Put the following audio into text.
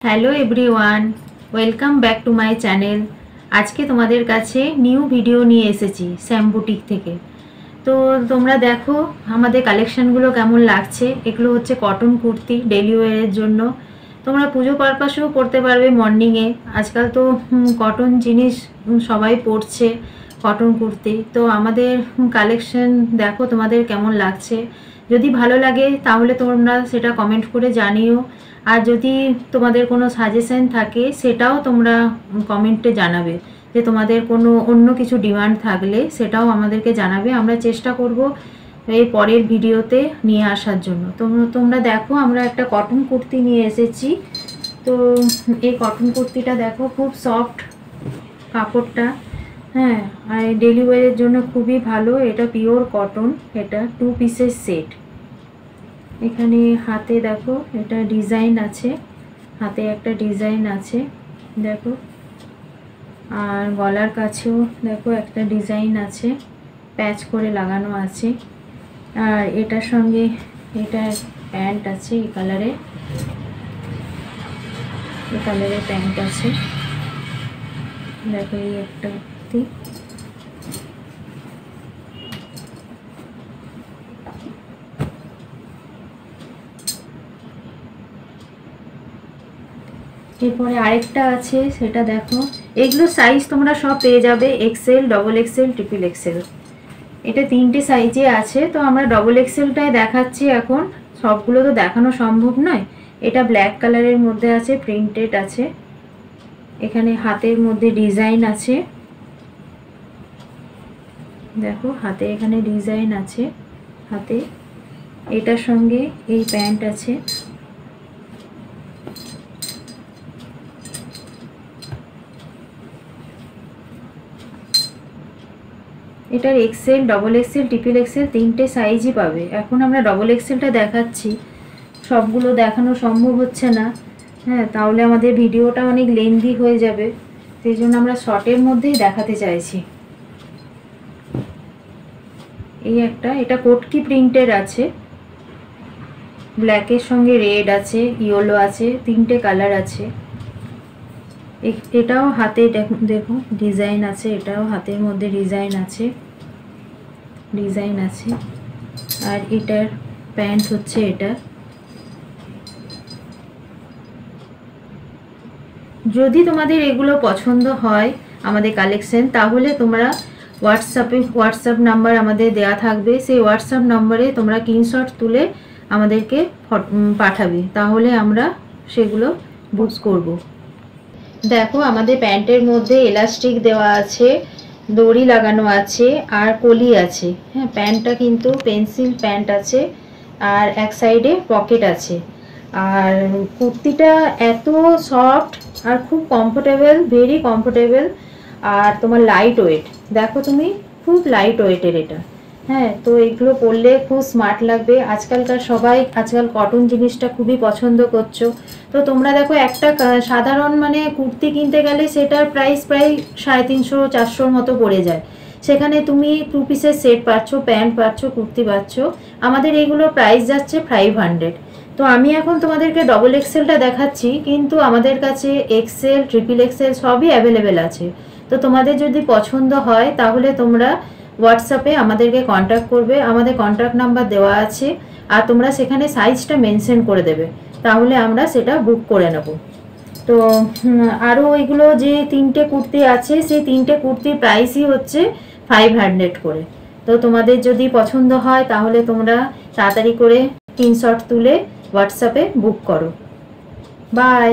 Hello everyone, welcome back to my channel. আজকে তোমাদের কাছে নিউ ভিডিও নিয়ে এসেছি শ্যাম বুটিক থেকে। তো তোমরা দেখো আমাদের কালেকশানগুলো কেমন লাগছে। এগুলো হচ্ছে কটন কুর্তি, ডেলি ওয়ারের জন্য। তোমরা পুজো পারপাসেও পরতে পারবে মর্নিংয়ে। আজকাল তো কটন জিনিস সবাই পরছে, কটন কুর্তি। তো আমাদের কালেকশন দেখো তোমাদের কেমন লাগছে। যদি ভালো লাগে তাহলে তোমরা সেটা কমেন্ট করে জানিও। আর যদি তোমাদের কোনো সাজেশন থাকে সেটাও তোমরা কমেন্টে জানাবে, যে তোমাদের কোনো অন্য কিছু ডিমান্ড থাকলে সেটাও আমাদেরকে জানাবে। আমরা চেষ্টা করব এই পরের ভিডিওতে নিয়ে আসার জন্য। তোমরা দেখো আমরা একটা কটন কুর্তি নিয়ে এসেছি। তো এই কটন কুর্তিটা দেখো, খুব সফট কাপড়টা। হ্যাঁ, আর ডেলি ওয়ারের জন্য খুবই ভালো। এটা পিওর কটন, এটা 2 পিসের সেট। এখানে হাতে দেখো এটা ডিজাইন আছে, হাতে একটা ডিজাইন আছে দেখো। আর গলার কাছেও দেখো একটা ডিজাইন আছে, প্যাচ করে লাগানো আছে। আর এটার সঙ্গে এটা প্যান্ট আছে, এই কালারের প্যান্ট আছে দেখো। এই একটা কুর্তি, এরপরে আরেকটা আছে সেটা দেখো। এগুলো সাইজ তোমরা সব পেয়ে যাবে, XL, double XL, triple XL. এটা 3টে সাইজে আছে। তো আমরা ডবল এক্সেলটাই দেখাচ্ছি এখন, সবগুলো তো দেখানো সম্ভব নয়। এটা ব্ল্যাক কালারের মধ্যে আছে, প্রিন্টেড আছে। এখানে হাতের মধ্যে ডিজাইন আছে দেখো, হাতে এখানে ডিজাইন আছে হাতে। এটার সঙ্গে এই প্যান্ট আছে। এটার XL, double XL, triple XL 3টে সাইজই পাবে। এখন আমরা ডবল এক্সেলটা দেখাচ্ছি, সবগুলো দেখানো সম্ভব হচ্ছে না। হ্যাঁ, তাহলে আমাদের ভিডিওটা অনেক লেন্দি হয়ে যাবে, সেই জন্য আমরা শর্টের মধ্যেই দেখাতে চাইছি। এই একটা, এটা কোটকি প্রিন্টের আছে, ব্ল্যাকের সঙ্গে রেড আছে, ইয়েলো আছে, 3টে কালার আছে। এটাও হাতে দেখো ডিজাইন আছে, এটাও হাতের মধ্যে ডিজাইন আছে। আর এটার প্যান্ট হচ্ছে এটা। যদি তোমাদের এগুলো পছন্দ হয় আমাদের কালেকশন, তাহলে তোমরা হোয়াটসঅ্যাপ নাম্বার আমাদের দেয়া থাকবে। সেই হোয়াটসঅ্যাপ নম্বরে তোমরা স্ক্রিনশট তুলে আমাদেরকে পাঠাবে, তাহলে আমরা সেগুলো বুক করব। দেখো আমাদের প্যান্টের মধ্যে এলাস্টিক দেওয়া আছে, দড়ি লাগানো আছে, আর কলি আছে। হ্যাঁ, প্যান্টটা কিন্তু পেন্সিল প্যান্ট আছে, আর এক সাইডে পকেট আছে। আর কুর্তিটা এত সফট আর খুব কমফোর্টেবল, ভেরি কমফোর্টেবল। আর তোমার লাইট ওয়েট দেখো, তুমি খুব লাইট ওয়েটের এটা। হ্যাঁ, তো এগুলো পরলে খুব স্মার্ট লাগবে। আজকাল কটন জিনিসটা খুবই পছন্দ করছো। তো তোমরা দেখো একটা সাধারণ কুর্তি কিনতে গেলে সেটার প্রাইস প্রায় 350-400 মতো পড়ে যায়। সেখানে তুমি 2 পিসের সেট পাচ্ছ, প্যান্ট পাচ্ছ, কুর্তি পাচ্ছ। আমাদের এইগুলো প্রাইস যাচ্ছে 500। তো আমি এখন তোমাদেরকে ডবল এক্সেলটা দেখাচ্ছি, কিন্তু আমাদের কাছে এক্সেল, ট্রিপল এক্সেল সবই অ্যাভেলেবেল আছে। তো তোমাদের যদি পছন্দ হয় তাহলে তোমরা হোয়াটসঅ্যাপে আমাদেরকে কন্ট্যাক্ট করবে, আমাদের কন্ট্যাক্ট নাম্বার দেওয়া আছে। আর তোমরা সেখানে সাইজটা মেনশন করে দেবে, তাহলে আমরা সেটা বুক করে নেব। তো আরও ওইগুলো যে 3টে কুর্তি আছে, সেই 3টে কুর্তির প্রাইসই হচ্ছে 500 করে। তো তোমাদের যদি পছন্দ হয় তাহলে তোমরা তাড়াতাড়ি করে স্ক্রিনশট তুলে হোয়াটসঅ্যাপে বুক করো। বাই।